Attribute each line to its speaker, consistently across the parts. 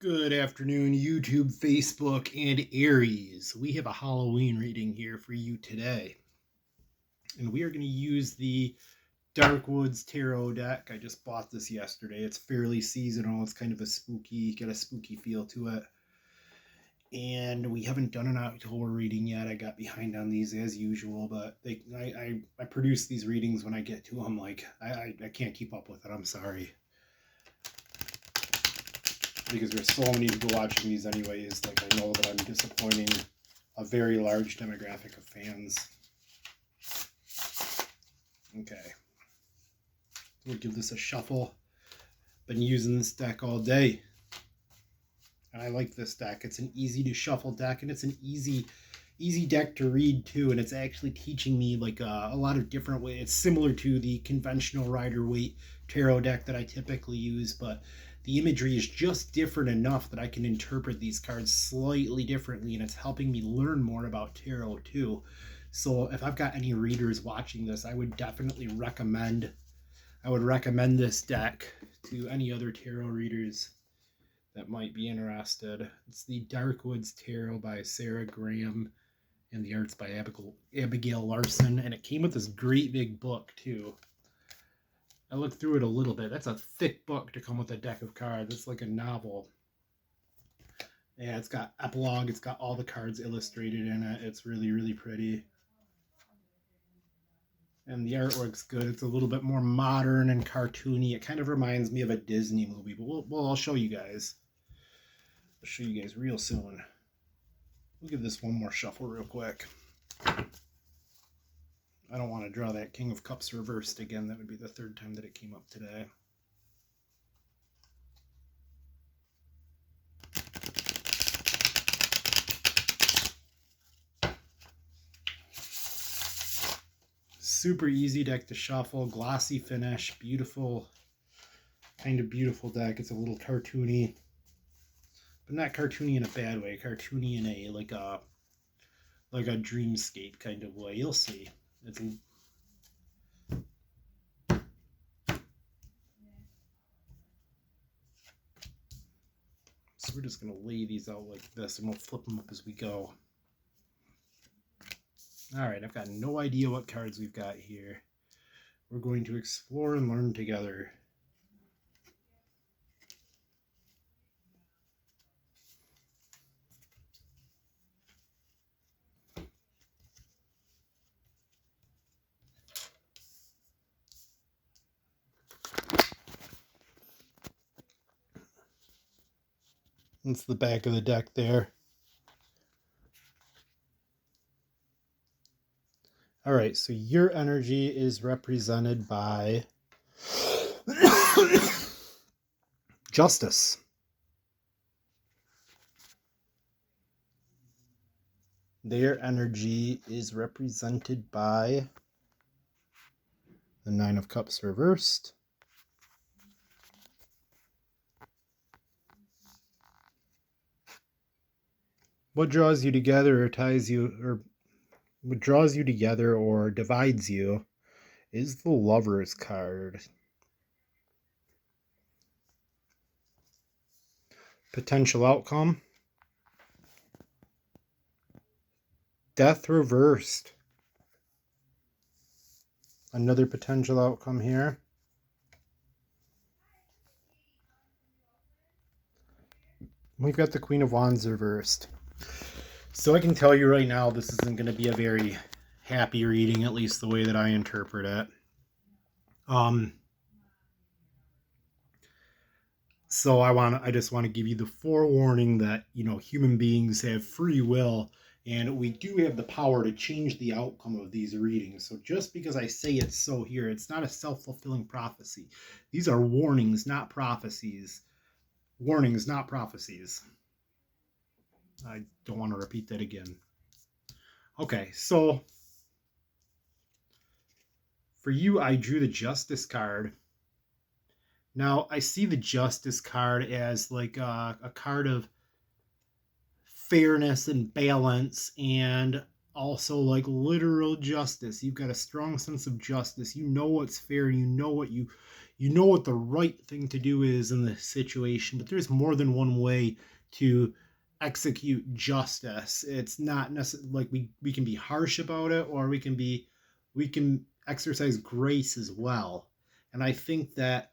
Speaker 1: Good afternoon, YouTube, Facebook, and Aries. We have a Halloween reading here for you today. And we are going to use the Dark Woods Tarot deck. I just bought this yesterday. It's fairly seasonal. It's kind of got a spooky feel to it. And we haven't done an October reading yet. I got behind on these as usual, but I produce these readings when I get to them. I can't keep up with it. I'm sorry. Because there's so many people watching these anyways. I know that I'm disappointing a very large demographic of fans. Okay. We'll give this a shuffle. Been using this deck all day. And I like this deck. It's an easy to shuffle deck, and it's an easy deck to read too, and it's actually teaching me a lot of different ways. It's similar to the conventional Rider-Waite tarot deck that I typically use, but the imagery is just different enough that I can interpret these cards slightly differently, and it's helping me learn more about tarot too. So if I've got any readers watching this, I would definitely recommend this deck to any other tarot readers that might be interested. It's the Dark Woods Tarot by Sarah Graham, and the art's by Abigail Larson, and it came with this great big book too. I looked through it a little bit. That's a thick book to come with a deck of cards. It's like a novel. Yeah, it's got epilogue. It's got all the cards illustrated in it. It's really, really pretty. And the artwork's good. It's a little bit more modern and cartoony. It kind of reminds me of a Disney movie, but I'll show you guys. I'll show you guys real soon. We'll give this one more shuffle real quick. I don't want to draw that King of Cups reversed again. That would be the third time that it came up today. Super easy deck to shuffle. Glossy finish. Beautiful. Kind of beautiful deck. It's a little cartoony. But not cartoony in a bad way. Cartoony in a like a dreamscape kind of way. You'll see. It's so we're just going to lay these out like this, and we'll flip them up as we go. Alright, I've got no idea what cards we've got here. We're going to explore and learn together. That's the back of the deck there. All right, so your energy is represented by Justice. Their energy is represented by the Nine of Cups reversed. What draws you together or ties you, or what draws you together or divides you is the Lover's card. Potential outcome. Death reversed. Another potential outcome here. We've got the Queen of Wands reversed. So I can tell you right now, this isn't going to be a very happy reading, at least the way that I interpret it. So I just want to give you the forewarning that, human beings have free will, and we do have the power to change the outcome of these readings. So just because I say it's so here, it's not a self-fulfilling prophecy. These are warnings, not prophecies. Warnings, not prophecies. I don't want to repeat that again. Okay, so for you, I drew the Justice card. Now, I see the Justice card as like a card of fairness and balance, and also like literal justice. You've got a strong sense of justice. You know what's fair. You know what you you know what the right thing to do is in this situation, but there's more than one way to execute justice. It's not necessarily like we can be harsh about it, or we can exercise grace as well. And I think that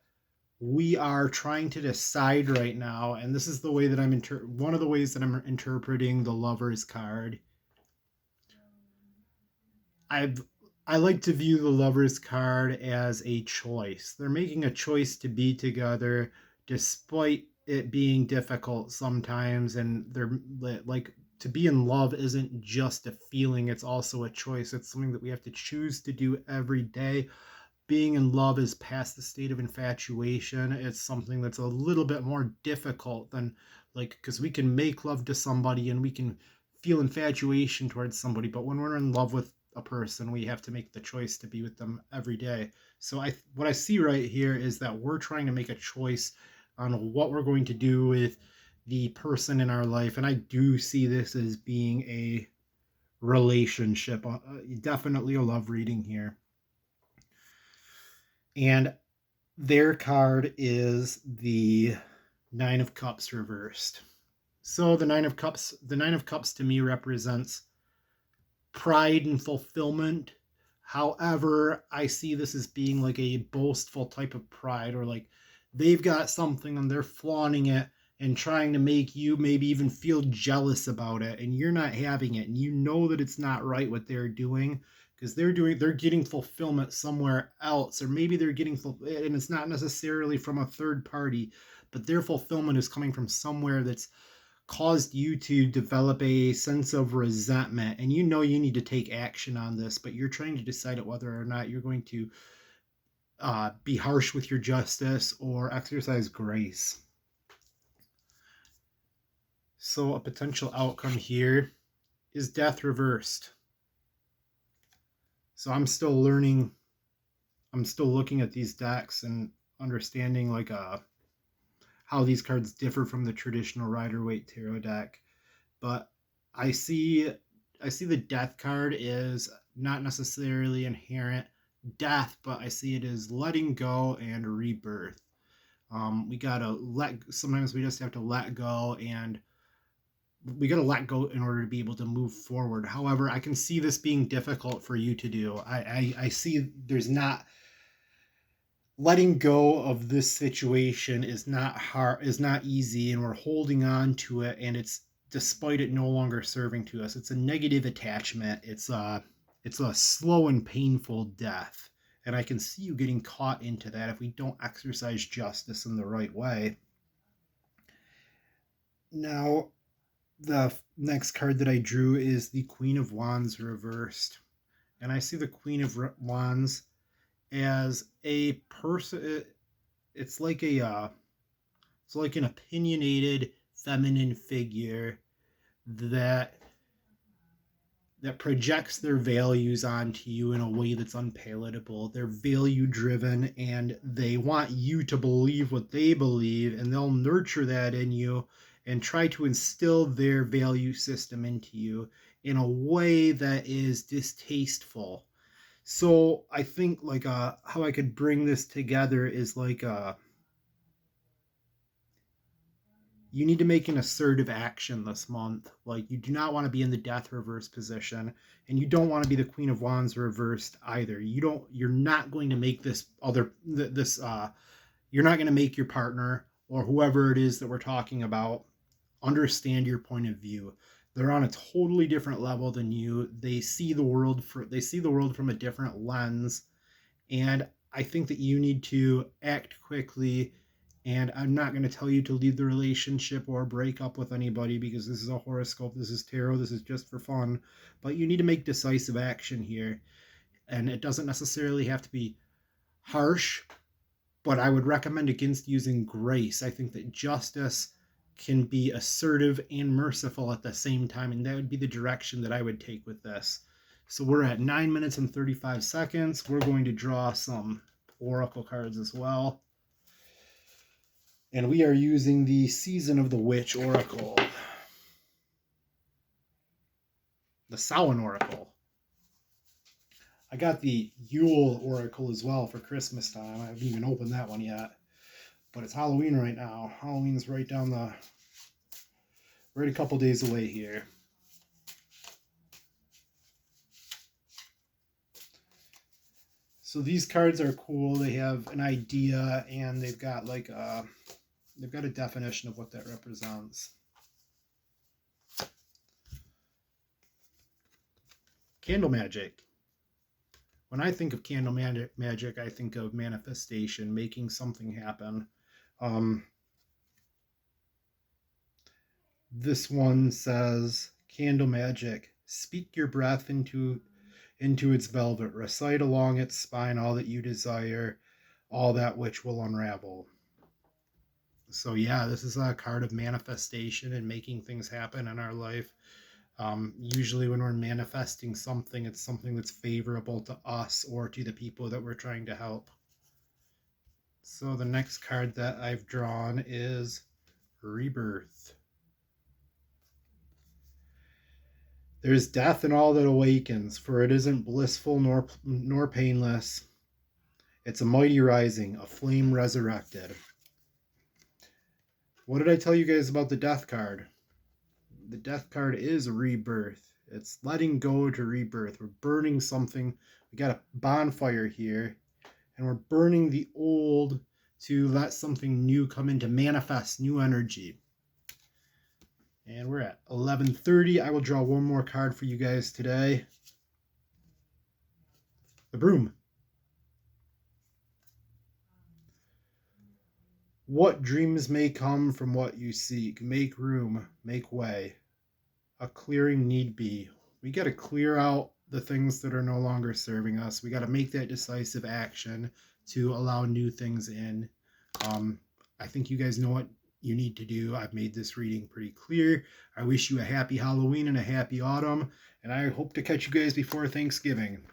Speaker 1: we are trying to decide right now, and this is the way that one of the ways that I'm interpreting the Lovers card. I've I like to view the Lovers card as a choice. They're making a choice to be together despite it being difficult sometimes, and they're like, to be in love isn't just a feeling, it's also a choice. It's something that we have to choose to do every day. Being in love is past the state of infatuation. It's something that's a little bit more difficult than, like, because we can make love to somebody and we can feel infatuation towards somebody, but when we're in love with a person, we have to make the choice to be with them every day. So what I see right here is that we're trying to make a choice on what we're going to do with the person in our life, and I do see this as being a relationship, definitely a love reading here. And their card is the Nine of Cups reversed. So the Nine of Cups to me represents pride and fulfillment. However, I see this as being like a boastful type of pride, or like they've got something and they're flaunting it and trying to make you maybe even feel jealous about it, and you're not having it, and you know that it's not right what they're doing, because they're getting fulfillment somewhere else, or maybe they're getting and it's not necessarily from a third party, but their fulfillment is coming from somewhere that's caused you to develop a sense of resentment, and you know you need to take action on this, but you're trying to decide whether or not you're going to be harsh with your justice or exercise grace. So a potential outcome here is death reversed. So I'm still learning, I'm still looking at these decks and understanding like how these cards differ from the traditional Rider-Waite tarot deck. But I see the death card is not necessarily inherent death, but I see it as letting go and rebirth. We gotta sometimes we just have to let go, and we got to let go in order to be able to move forward. However, I can see this being difficult for you to do. I see there's not, letting go of this situation is not hard, is not easy, and we're holding on to it, and it's, despite it no longer serving to us, it's a negative attachment. It's a slow and painful death, and I can see you getting caught into that if we don't exercise justice in the right way. Now, the next card that I drew is the Queen of Wands reversed. And I see the Queen of Wands as a person. It's like an opinionated feminine figure that projects their values onto you in a way that's unpalatable. They're value driven, and they want you to believe what they believe, and they'll nurture that in you and try to instill their value system into you in a way that is distasteful. So I think like how I could bring this together is like you need to make an assertive action this month. Like, you do not want to be in the death reverse position, and you don't want to be the Queen of Wands reversed either. You're not going to make you're not going to make your partner or whoever it is that we're talking about understand your point of view. They're on a totally different level than you. They see the world from a different lens, and I think that you need to act quickly. And I'm not going to tell you to leave the relationship or break up with anybody, because this is a horoscope, this is tarot, this is just for fun. But you need to make decisive action here. And it doesn't necessarily have to be harsh, but I would recommend against using grace. I think that justice can be assertive and merciful at the same time, and that would be the direction that I would take with this. So we're at 9 minutes and 35 seconds. We're going to draw some oracle cards as well. And we are using the Season of the Witch Oracle. The Samhain Oracle. I got the Yule Oracle as well for Christmas time. I haven't even opened that one yet. But it's Halloween right now. Halloween's right a couple days away here. So these cards are cool. They have an idea and they've got like they've got a definition of what that represents. Candle magic. When I think of candle magic, I think of manifestation, making something happen. This one says, candle magic. Speak your breath into its velvet. Recite along its spine all that you desire, all that which will unravel. So yeah, this is a card of manifestation and making things happen in our life. Usually when we're manifesting something, it's something that's favorable to us or to the people that we're trying to help. So the next card that I've drawn is Rebirth. There's death in all that awakens, for it isn't blissful nor painless. It's a mighty rising, a flame resurrected. What did I tell you guys about the death card? The death card is rebirth. It's letting go to rebirth. We're burning something. We got a bonfire here, and we're burning the old to let something new come in, to manifest new energy. And we're at 11:30. I will draw one more card for you guys today. The Broom. What dreams may come from what you seek. Make room, make way. A clearing need be. We got to clear out the things that are no longer serving us. We got to make that decisive action to allow new things in. I think you guys know what you need to do. I've made this reading pretty clear. I wish you a happy Halloween and a happy autumn, and I hope to catch you guys before Thanksgiving.